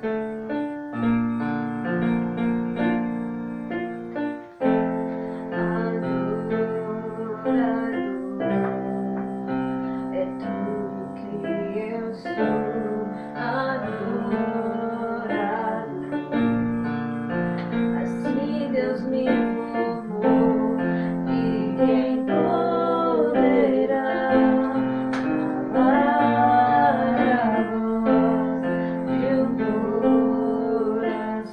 É tudo que eu sou, adorado. Assim Deus me formou, e quem poderá calar a voz de um coração?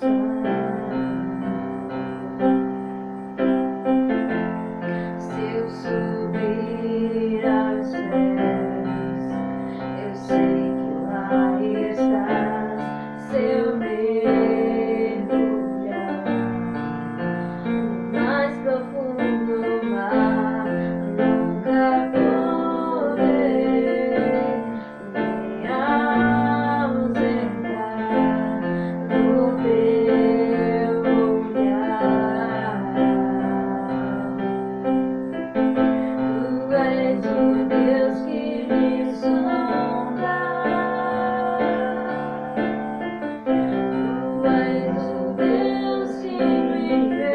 Se eu subir aos céus, eu sei que lá estás. Se eu mergulhar no mais profundo mar, nunca poderei me ausentar do teu olhar. Tu és o Deus que me sonda. Tu és o Deus que me vê.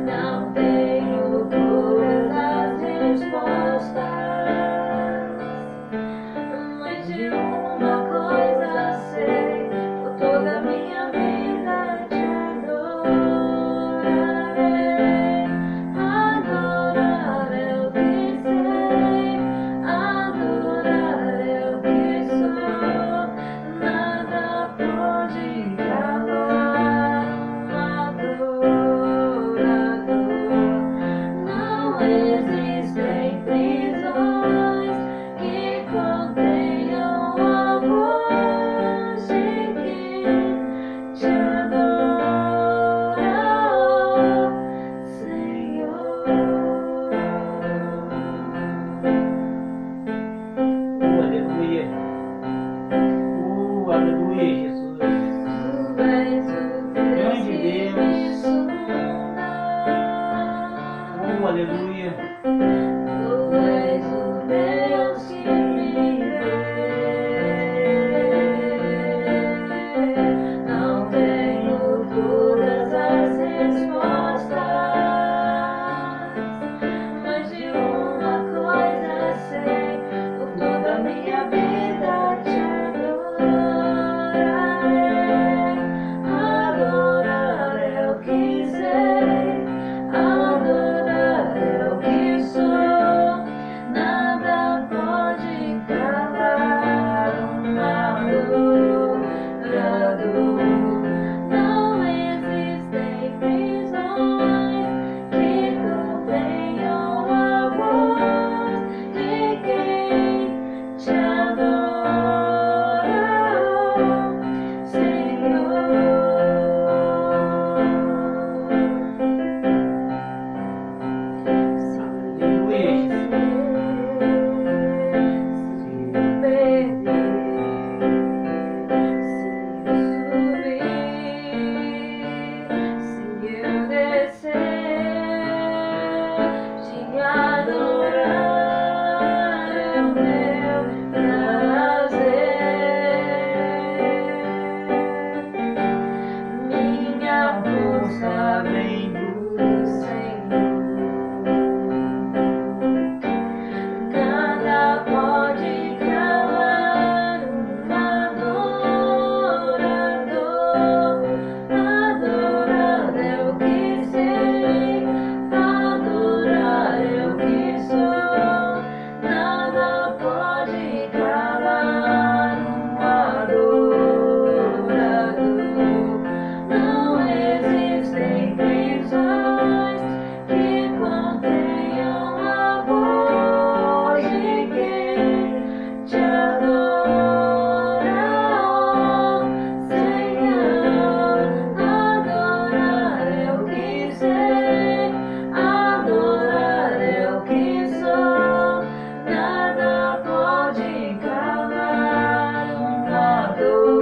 Não tenho todas as respostas, mas de uma coisa sei: por toda a minha vida te adorarei. Adorar é o que serei, adorar é o que sou. Nada pode calar um adorador. Não existem prisões que contenham a voz de quem te adora, Senhor. Aleluia. Aleluia, Jesus. Tu és o Deus que me sonda. Aleluia. Tu és o Deus que me vê. Não tenho todas as respostas, mas de uma coisa sei: por toda a minha vida te adorarei. Adorar é o que sei, adorar é o que sou. Nada pode calar um adorador. Não existem prisões que contenham a voz de quem te adora, Senhor. Minha força vem do Senhor. Nada pode calar um adorador. Adorar é o que sei, adorar é o que sou. Nada pode calar um adorador. Não existem prisões que contenham a voz de quem te adora, Senhor. Adorar é o que sei, adorar é o que sou. Nada pode calar um adorador.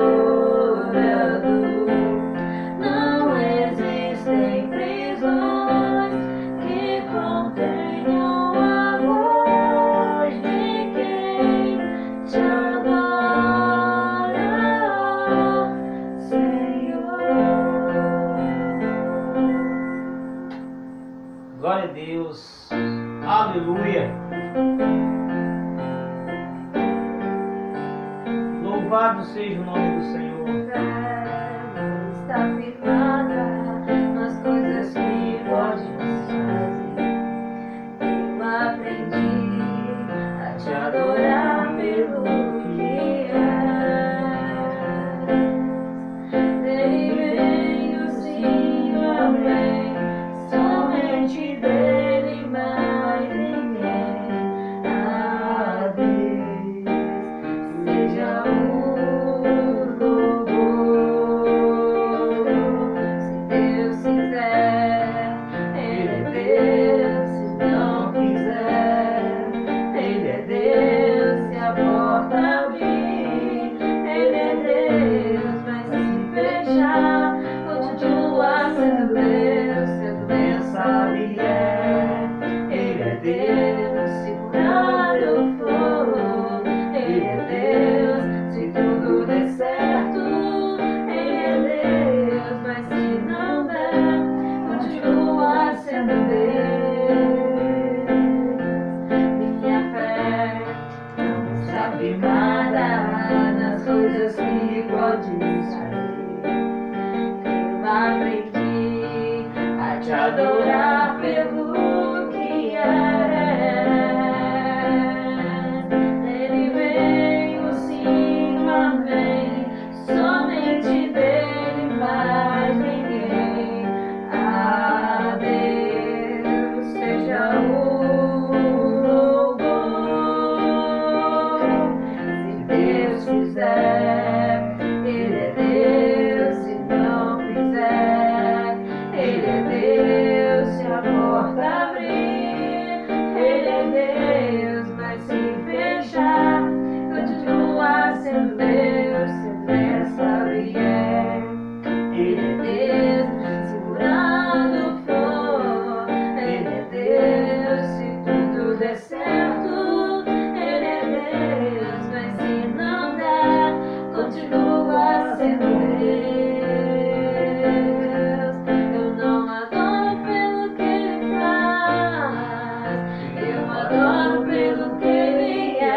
Não existem prisões que contenham a voz de quem te adora. Louvado seja o nome do Senhor. Está firmada nas coisas que podes fazer. Eu aprendi a te adorar pelo que és. Dele vem o sim, o amém. Somente dele, mais ninguém. A Deus seja o louvor. Se Deus quiser, Ele é Deus. Se não quiser, Ele é Deus. Se a porta abrir, Ele é Deus. Mas se fechar, continua sendo Deus. Se a doença vier, Ele é Deus. Se curar eu for, Ele é Deus. Se tudo der certo, Ele é Deus. Mas se não der, continua sendo Deus. Minha fé não está firmada nas coisas que podes fazer. Eu aprendi a te adorar pelo que és. Dele vem o sim, o amém. Somente dele, mais ninguém. A Deus seja o louvor. Se Deus quiser, Ele é Deus. Se não quiser, Ele é Deus. Se a porta abrir, Ele é Deus. Mas se fechar, continua sendo Deus. Se a doença vier, Ele é Deus. Se curado for, Ele é Deus. Se tudo der certo, Ele é Deus. Mas se não der, continua sendo Deus. Eu não adoro pelo que Ele faz, eu adoro pelo que Ele é.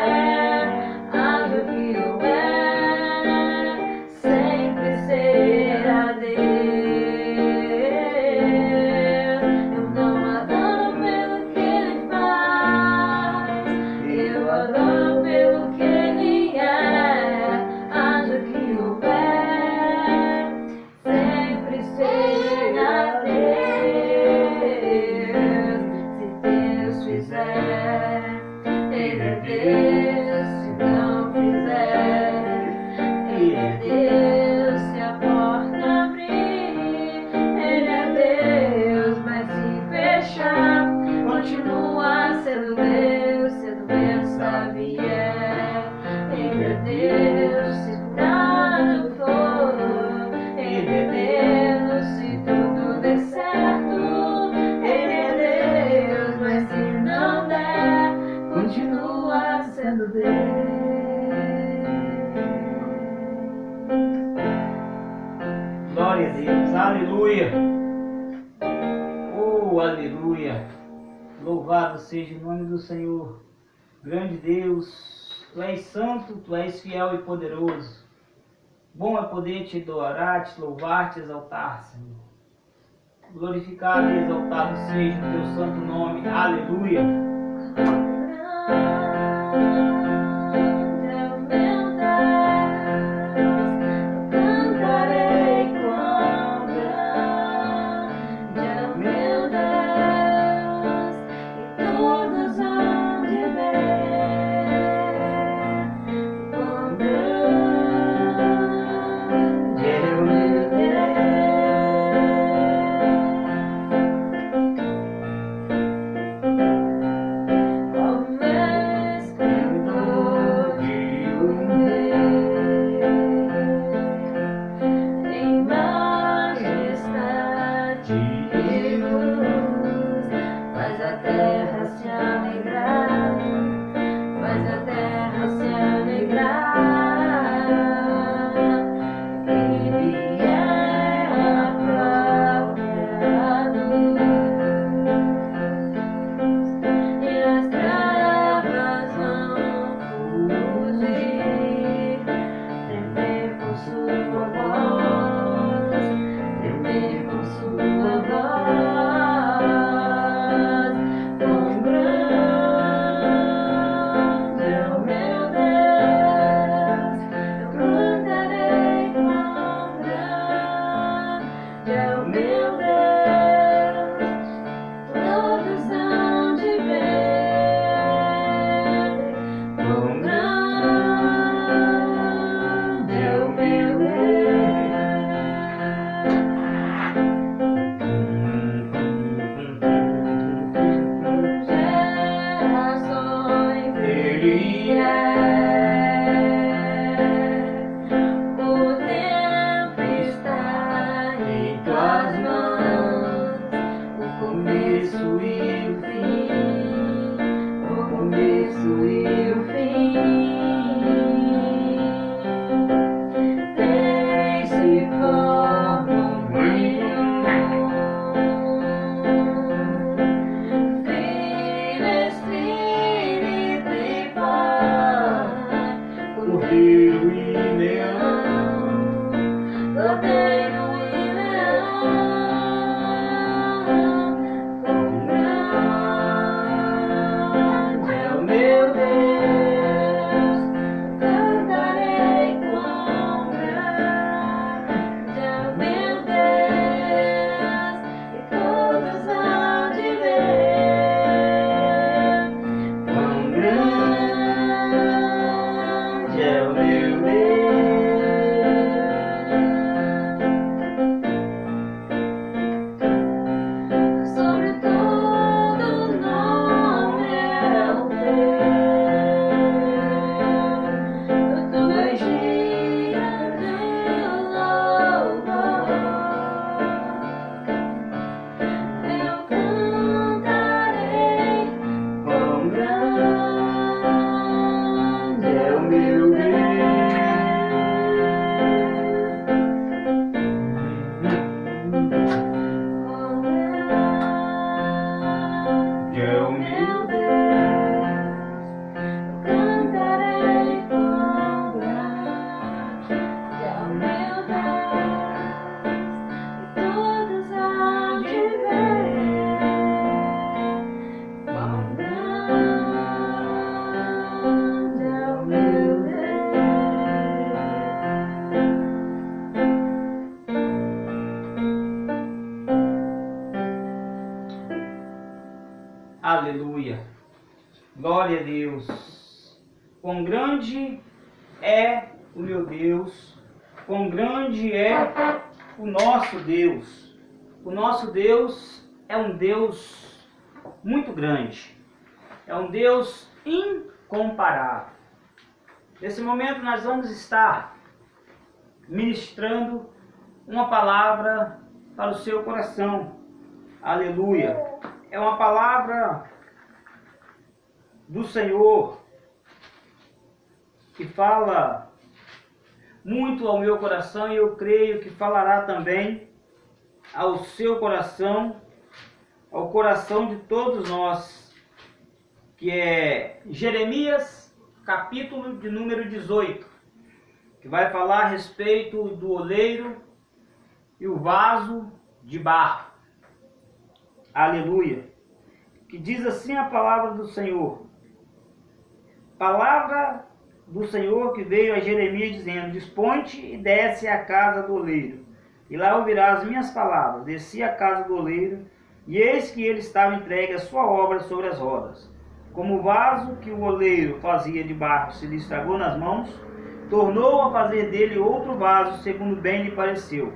Haja o que houver, sempre será Deus. Eu não adoro pelo que Ele faz, eu adoro pelo que Ele é. Haja o que houver, sempre será Deus. Se Deus fizer, Ele é Deus. Se não fizer, Ele é Deus. Se a porta abrir, Ele é Deus. Mas se fechar, continua sendo Deus. Se a doença vier, Ele é Deus. Se curado for, Ele é Deus. Se tudo der certo, Ele é Deus. Mas se não der, continua sendo Deus. Glória a Deus. Aleluia. Oh, aleluia. Louvado seja o nome do Senhor. Grande Deus, Tu és santo, Tu és fiel e poderoso. Bom é poder Te adorar, Te louvar, Te exaltar, Senhor. Glorificado e exaltado seja o Teu santo nome. Aleluia. Aleluia. Glória a Deus. Quão grande é o meu Deus. Quão grande é o nosso Deus. O nosso Deus é um Deus muito grande. É um Deus incomparável. Nesse momento nós vamos estar ministrando uma palavra para o seu coração. Aleluia. É uma palavra do Senhor que fala muito ao meu coração e eu creio que falará também ao seu coração, ao coração de todos nós, que é Jeremias, capítulo de número 18, que vai falar a respeito do oleiro e o vaso de barro. Aleluia. Que diz assim a palavra do Senhor. Palavra do Senhor que veio a Jeremias dizendo: Dispõe-te e desce à casa do oleiro, e lá ouvirás as minhas palavras. Desci à casa do oleiro, e eis que ele estava entregue a sua obra sobre as rodas. Como o vaso que o oleiro fazia de barro se lhe estragou nas mãos, tornou a fazer dele outro vaso, segundo bem lhe pareceu.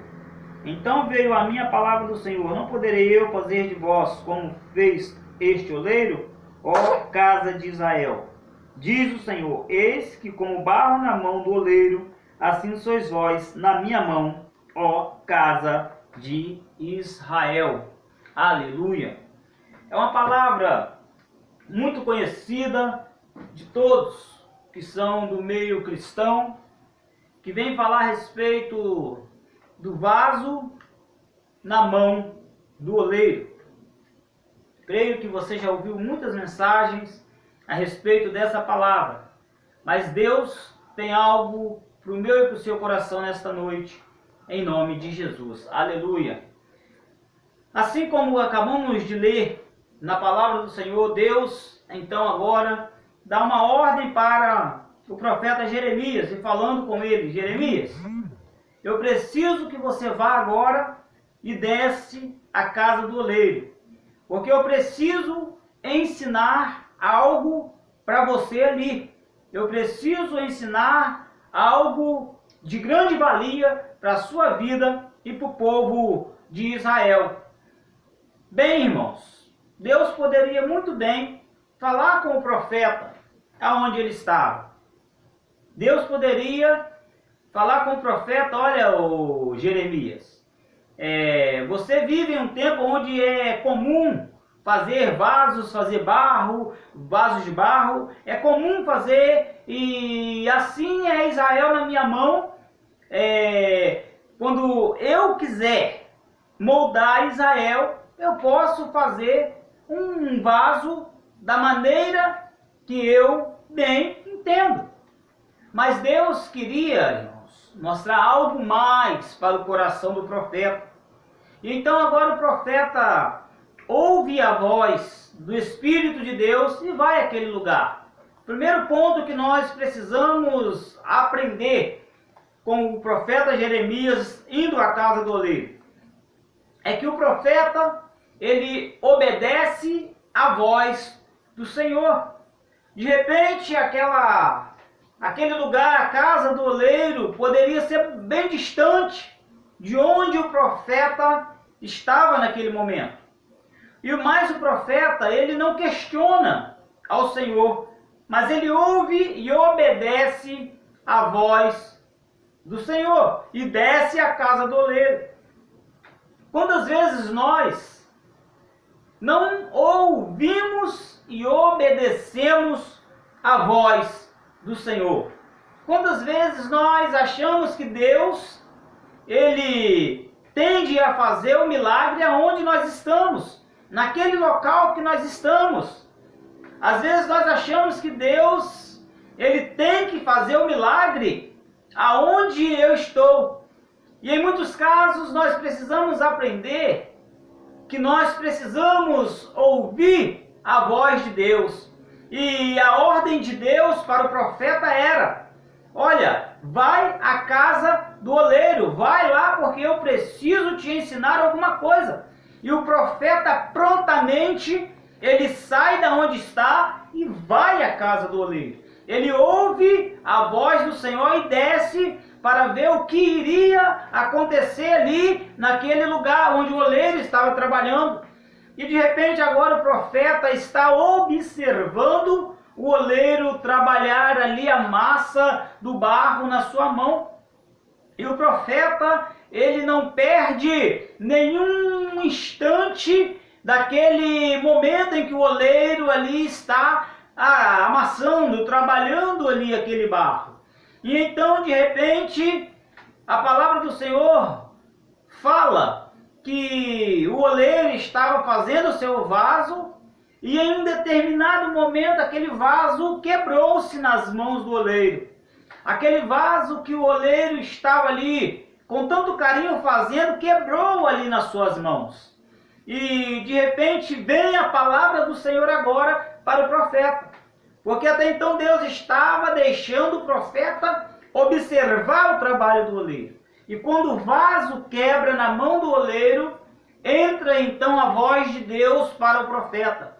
Então veio a minha palavra do Senhor: Não poderei eu fazer de vós como fez este oleiro, ó casa de Israel? Diz o Senhor: Eis que como barro na mão do oleiro, assim sois vós na minha mão, ó casa de Israel. Aleluia. É uma palavra muito conhecida de todos que são do meio cristão, que vem falar a respeito do vaso na mão do oleiro. Creio que você já ouviu muitas mensagens a respeito dessa palavra, mas Deus tem algo para o meu e para o seu coração nesta noite, em nome de Jesus. Aleluia. Assim como acabamos de ler na palavra do Senhor, Deus então agora dá uma ordem para o profeta Jeremias, e falando com ele: Jeremias, eu preciso que você vá agora e desce à casa do oleiro, porque eu preciso ensinar algo para você ali. Eu preciso ensinar algo de grande valia para a sua vida e para o povo de Israel. Bem, irmãos, Deus poderia muito bem falar com o profeta aonde ele estava. Deus poderia falar com o profeta: olha, ô Jeremias, você vive em um tempo onde é comum fazer vasos, fazer barro, vasos de barro, é comum fazer, e assim é Israel na minha mão. Quando eu quiser moldar Israel, eu posso fazer um vaso da maneira que eu bem entendo. Mas Deus queria, irmãos, mostrar algo mais para o coração do profeta. E então agora o profeta ouve a voz do Espírito de Deus e vai àquele lugar. Primeiro ponto que nós precisamos aprender com o profeta Jeremias indo à casa do oleiro é que o profeta, ele obedece à voz do Senhor. De repente, aquele lugar, a casa do oleiro, poderia ser bem distante de onde o profeta estava naquele momento. E mais, o profeta, ele não questiona ao Senhor, mas ele ouve e obedece à voz do Senhor e desce à casa do oleiro. Quantas vezes nós não ouvimos e obedecemos a voz do Senhor? Quantas vezes nós achamos que Deus, ele tende a fazer o milagre aonde nós estamos, naquele local que nós estamos? Às vezes nós achamos que Deus, ele tem que fazer o milagre aonde eu estou. E em muitos casos nós precisamos aprender que nós precisamos ouvir a voz de Deus. E a ordem de Deus para o profeta era: olha, vai à casa do oleiro, vai lá porque eu preciso te ensinar alguma coisa. E o profeta prontamente ele sai da onde está e vai à casa do oleiro. Ele ouve a voz do Senhor e desce para ver o que iria acontecer ali naquele lugar onde o oleiro estava trabalhando. E de repente agora o profeta está observando o oleiro trabalhar ali a massa do barro na sua mão. E o profeta, ele não perde nenhum instante daquele momento em que o oleiro ali está amassando, trabalhando ali aquele barro. E então, de repente, a palavra do Senhor fala que o oleiro estava fazendo o seu vaso e em um determinado momento aquele vaso quebrou-se nas mãos do oleiro. Aquele vaso que o oleiro estava ali com tanto carinho fazendo, quebrou ali nas suas mãos. E de repente vem a palavra do Senhor agora para o profeta. Porque até então Deus estava deixando o profeta observar o trabalho do oleiro. E quando o vaso quebra na mão do oleiro, entra então a voz de Deus para o profeta.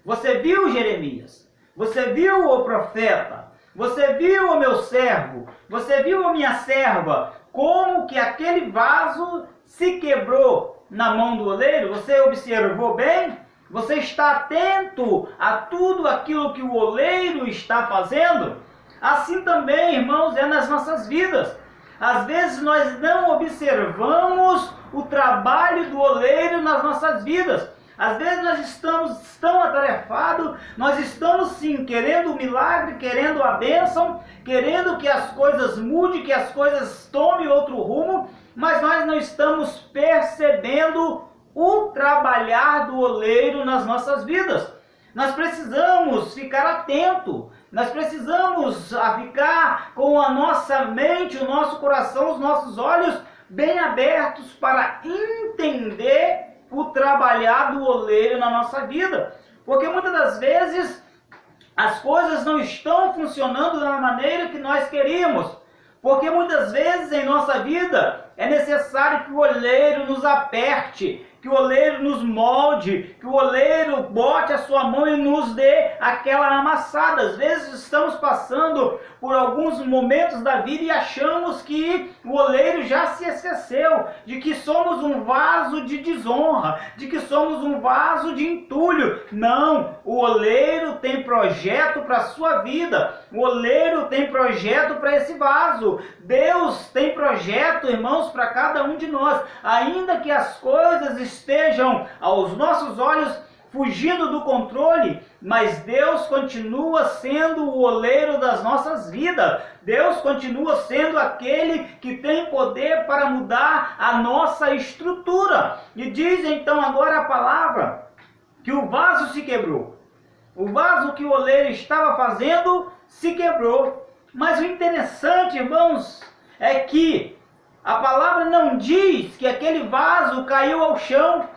Você viu, Jeremias? Você viu, o profeta? Você viu, o meu servo? Você viu, a minha serva? Como que aquele vaso se quebrou na mão do oleiro? Você observou bem? Você está atento a tudo aquilo que o oleiro está fazendo? Assim também, irmãos, é nas nossas vidas. Às vezes nós não observamos o trabalho do oleiro nas nossas vidas. Às vezes nós estamos tão atarefados, nós estamos sim querendo o milagre, querendo a bênção, querendo que as coisas mudem, que as coisas tomem outro rumo, mas nós não estamos percebendo o trabalhar do oleiro nas nossas vidas. Nós precisamos ficar atento, nós precisamos ficar com a nossa mente, o nosso coração, os nossos olhos bem abertos para entender o trabalhar do oleiro na nossa vida. Porque muitas das vezes as coisas não estão funcionando da maneira que nós queríamos. Porque muitas vezes em nossa vida é necessário que o oleiro nos aperte, que o oleiro nos molde, que o oleiro bote a sua mão e nos dê aquela amassada. Às vezes estamos passando por alguns momentos da vida e achamos que o oleiro já se esqueceu de que somos um vaso de desonra, de que somos um vaso de entulho. Não, o oleiro tem projeto para a sua vida, o oleiro tem projeto para esse vaso. Deus tem projeto, irmãos, para cada um de nós. Ainda que as coisas estejam aos nossos olhos fugindo do controle, mas Deus continua sendo o oleiro das nossas vidas. Deus continua sendo aquele que tem poder para mudar a nossa estrutura. E diz então agora a palavra que o vaso se quebrou. O vaso que o oleiro estava fazendo se quebrou. Mas o interessante, irmãos, é que a palavra não diz que aquele vaso caiu ao chão,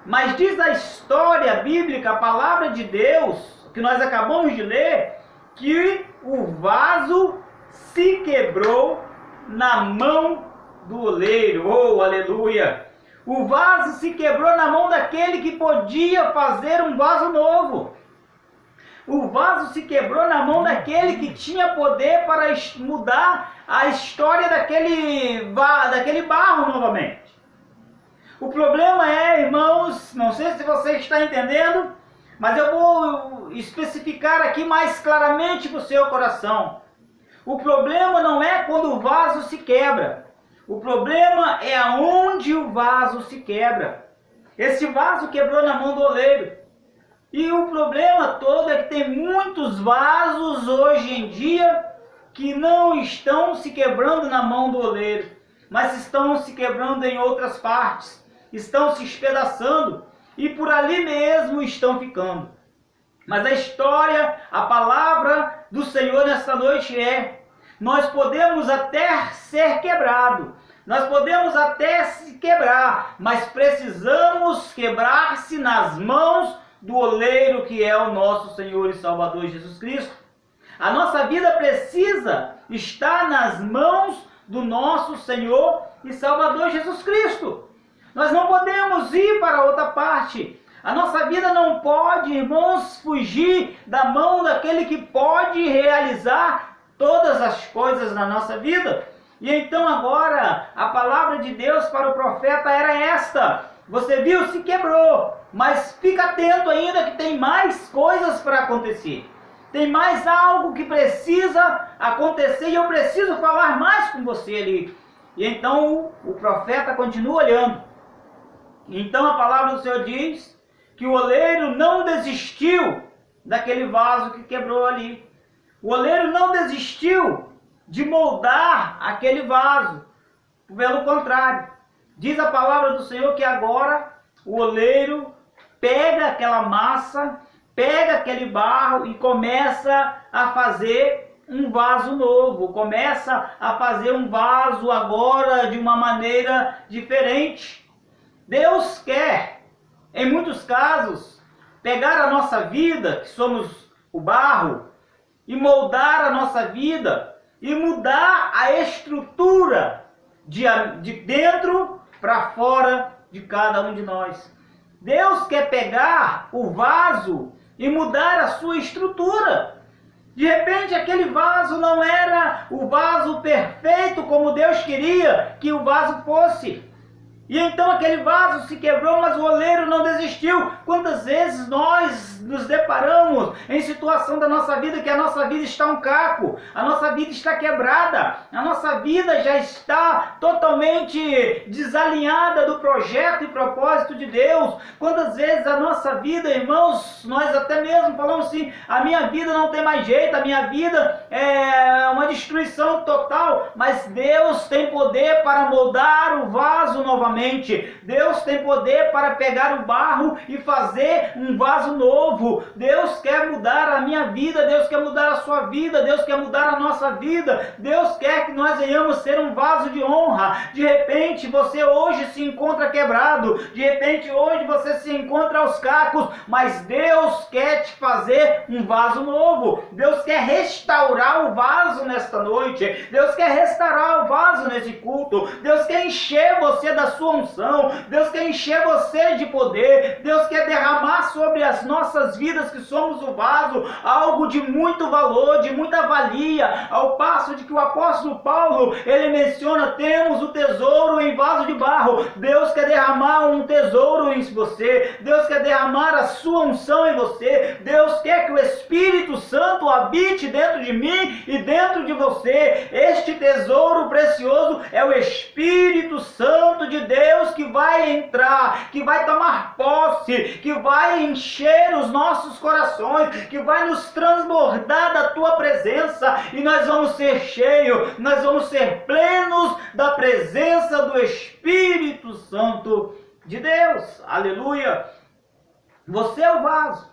mas diz a história bíblica, a palavra de Deus, que nós acabamos de ler, que o vaso se quebrou na mão do oleiro. Oh, aleluia! O vaso se quebrou na mão daquele que podia fazer um vaso novo. O vaso se quebrou na mão daquele que tinha poder para mudar a história daquele barro novamente. O problema é, irmãos, não sei se você está entendendo, mas eu vou especificar aqui mais claramente para o seu coração. O problema não é quando o vaso se quebra. O problema é aonde o vaso se quebra. Esse vaso quebrou na mão do oleiro. E o problema todo é que tem muitos vasos hoje em dia que não estão se quebrando na mão do oleiro, mas estão se quebrando em outras partes, estão se espedaçando e por ali mesmo estão ficando. Mas a história, a palavra do Senhor nesta noite é: nós podemos até ser quebrados, nós podemos até se quebrar, mas precisamos quebrar-se nas mãos do oleiro que é o nosso Senhor e Salvador Jesus Cristo. A nossa vida precisa estar nas mãos do nosso Senhor e Salvador Jesus Cristo. Nós não podemos ir para outra parte. A nossa vida não pode, irmãos, fugir da mão daquele que pode realizar todas as coisas na nossa vida. E então agora a palavra de Deus para o profeta era esta: você viu, se quebrou, mas fica atento ainda que tem mais coisas para acontecer. Tem mais algo que precisa acontecer e eu preciso falar mais com você ali. E então o profeta continua olhando. Então a palavra do Senhor diz que o oleiro não desistiu daquele vaso que quebrou ali. O oleiro não desistiu de moldar aquele vaso. Pelo contrário, diz a palavra do Senhor que agora o oleiro pega aquela massa, pega aquele barro e começa a fazer um vaso novo. Começa a fazer um vaso agora de uma maneira diferente. Deus quer, em muitos casos, pegar a nossa vida, que somos o barro, e moldar a nossa vida e mudar a estrutura de dentro para fora de cada um de nós. Deus quer pegar o vaso e mudar a sua estrutura. De repente aquele vaso não era o vaso perfeito como Deus queria que o vaso fosse. E então aquele vaso se quebrou, mas o oleiro não desistiu. Quantas vezes nós nos deparamos em situação da nossa vida que a nossa vida está um caco, a nossa vida está quebrada, a nossa vida já está totalmente desalinhada do projeto e propósito de Deus. Quantas vezes a nossa vida, irmãos, nós até mesmo falamos assim: a minha vida não tem mais jeito, a minha vida é uma destruição total, mas Deus tem poder para moldar o vaso novamente. Deus tem poder para pegar o barro e fazer um vaso novo. Deus quer mudar a minha vida, Deus quer mudar a sua vida, Deus quer mudar a nossa vida. Deus quer que nós venhamos ser um vaso de honra. De repente você hoje se encontra quebrado, de repente hoje você se encontra aos cacos, mas Deus quer te fazer um vaso novo. Deus quer restaurar o vaso nesta noite. Deus quer restaurar o vaso nesse culto. Deus quer encher você da sua unção. Deus quer encher você de poder. Deus quer derramar sobre as nossas vidas, que somos o vaso, algo de muito valor, de muita valia. Ao passo de que o apóstolo Paulo, ele menciona: temos o tesouro em vaso de barro. Deus quer derramar um tesouro em você. Deus quer derramar a sua unção em você. Deus quer que o Espírito Santo habite dentro de mim e dentro de você. Este tesouro precioso é o Espírito Santo de Deus, que vai entrar, que vai tomar posse, que vai encher os nossos corações, que vai nos transbordar da tua presença, e nós vamos ser cheios, nós vamos ser plenos da presença do Espírito Santo de Deus. Aleluia! Você é o vaso,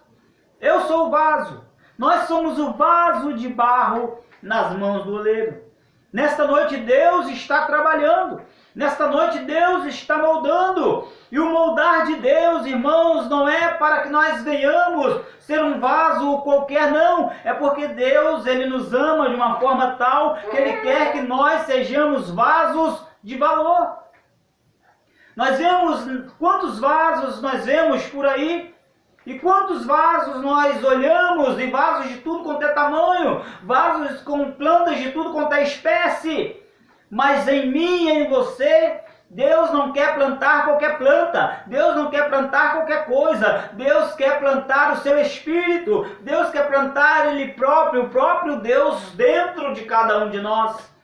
eu sou o vaso, nós somos o vaso de barro nas mãos do oleiro. Nesta noite Deus está trabalhando. Nesta noite Deus está moldando. E o moldar de Deus, irmãos, não é para que nós venhamos ser um vaso qualquer, não. É porque Deus, Ele nos ama de uma forma tal que Ele quer que nós sejamos vasos de valor. Nós vemos quantos vasos nós vemos por aí. E quantos vasos nós olhamos, e vasos de tudo quanto é tamanho, vasos com plantas de tudo quanto é espécie. Mas em mim e em você, Deus não quer plantar qualquer planta, Deus não quer plantar qualquer coisa, Deus quer plantar o seu Espírito, Deus quer plantar Ele próprio, o próprio Deus dentro de cada um de nós.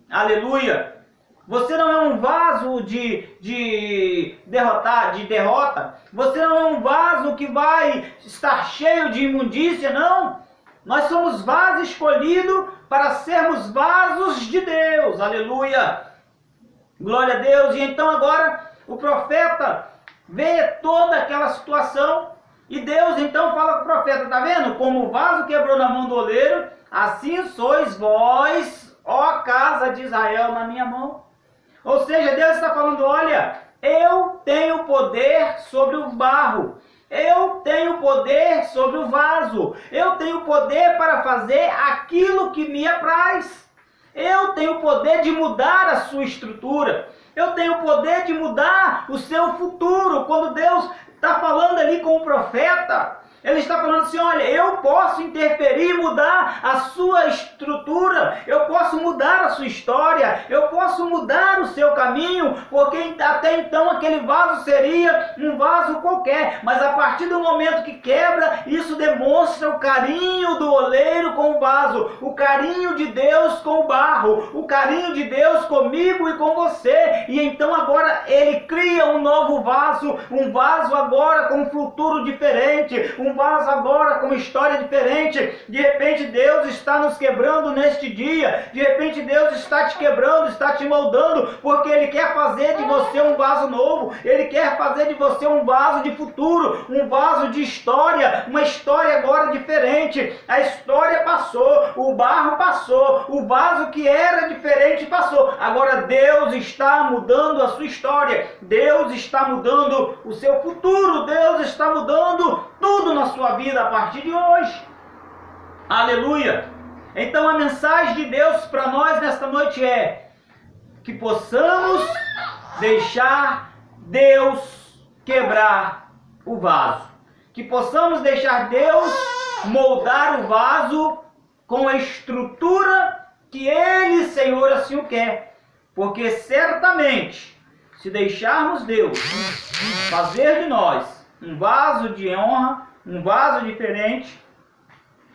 Aleluia! Você não é um vaso de derrota, você não é um vaso que vai estar cheio de imundícia, não. Nós somos vasos escolhidos para sermos vasos de Deus. Aleluia! Glória a Deus! E então agora o profeta vê toda aquela situação e Deus então fala com o profeta: tá vendo como o vaso quebrou na mão do oleiro, assim sois vós, ó casa de Israel, na minha mão. Ou seja, Deus está falando: olha, eu tenho poder sobre o barro, eu tenho poder sobre o vaso, eu tenho poder para fazer aquilo que me apraz, eu tenho poder de mudar a sua estrutura, eu tenho poder de mudar o seu futuro. Quando Deus está falando ali com o profeta. Ele está falando assim, olha, eu posso interferir, mudar a sua estrutura, eu posso mudar a sua história, eu posso mudar o seu caminho, porque até então aquele vaso seria um vaso qualquer, mas a partir do momento que quebra, isso demonstra o carinho do oleiro com o vaso, o carinho de Deus com o barro, o carinho de Deus comigo e com você, e então agora ele cria um novo vaso, um vaso agora com um futuro diferente, um vaso agora com uma história diferente. De repente Deus está nos quebrando neste dia, de repente Deus está te quebrando, está te moldando, porque Ele quer fazer de você um vaso novo, Ele quer fazer de você um vaso de futuro, um vaso de história, uma história agora diferente. A história passou, o barro passou, o vaso que era diferente passou, agora Deus está mudando a sua história, Deus está mudando o seu futuro, Deus está mudando tudo na sua vida a partir de hoje. Aleluia! Então a mensagem de Deus para nós nesta noite é que possamos deixar Deus quebrar o vaso, que possamos deixar Deus moldar o vaso com a estrutura que Ele, Senhor, assim o quer, porque certamente se deixarmos Deus fazer de nós um vaso de honra, um vaso diferente,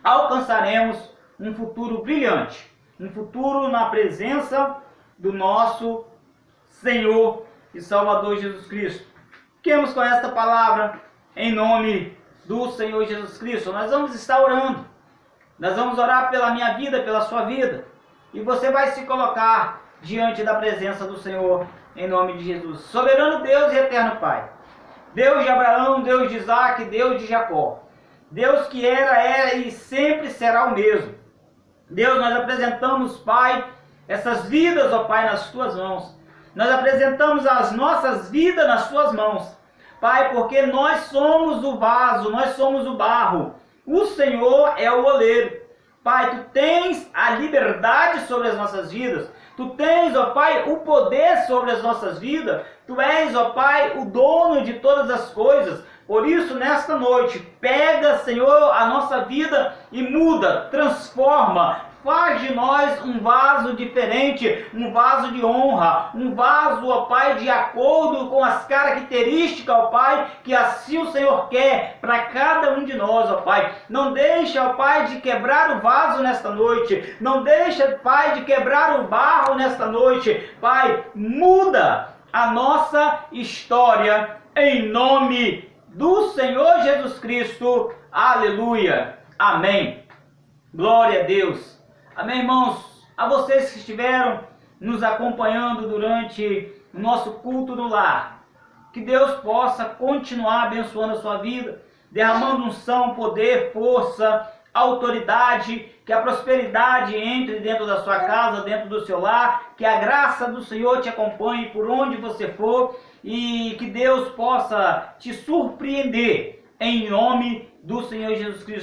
alcançaremos um futuro brilhante, um futuro na presença do nosso Senhor e Salvador Jesus Cristo. Fiquemos com esta palavra em nome do Senhor Jesus Cristo. Nós vamos estar orando, nós vamos orar pela minha vida, pela sua vida, e você vai se colocar diante da presença do Senhor em nome de Jesus. Soberano Deus e eterno Pai, Deus de Abraão, Deus de Isaac, Deus de Jacó, Deus que era, é e sempre será o mesmo. Deus, nós apresentamos, Pai, essas vidas, ó Pai, nas Tuas mãos. Nós apresentamos as nossas vidas nas Tuas mãos, Pai, porque nós somos o vaso, nós somos o barro. O Senhor é o oleiro. Pai, Tu tens a liberdade sobre as nossas vidas. Tu tens, ó Pai, o poder sobre as nossas vidas. Tu és, ó Pai, o dono de todas as coisas. Por isso, nesta noite, pega, Senhor, a nossa vida e muda, transforma, faz de nós um vaso diferente, um vaso de honra, um vaso, ó Pai, de acordo com as características, ó Pai, que assim o Senhor quer para cada um de nós, ó Pai. Não deixa, ó Pai, de quebrar o vaso nesta noite, não deixa, Pai, de quebrar o barro nesta noite. Pai, muda a nossa história em nome do Senhor Jesus Cristo. Aleluia. Amém. Glória a Deus. Amém, irmãos. A vocês que estiveram nos acompanhando durante o nosso culto no lar, que Deus possa continuar abençoando a sua vida, derramando unção, poder, força, autoridade, que a prosperidade entre dentro da sua casa, dentro do seu lar, que a graça do Senhor te acompanhe por onde você for e que Deus possa te surpreender em nome do Senhor Jesus Cristo.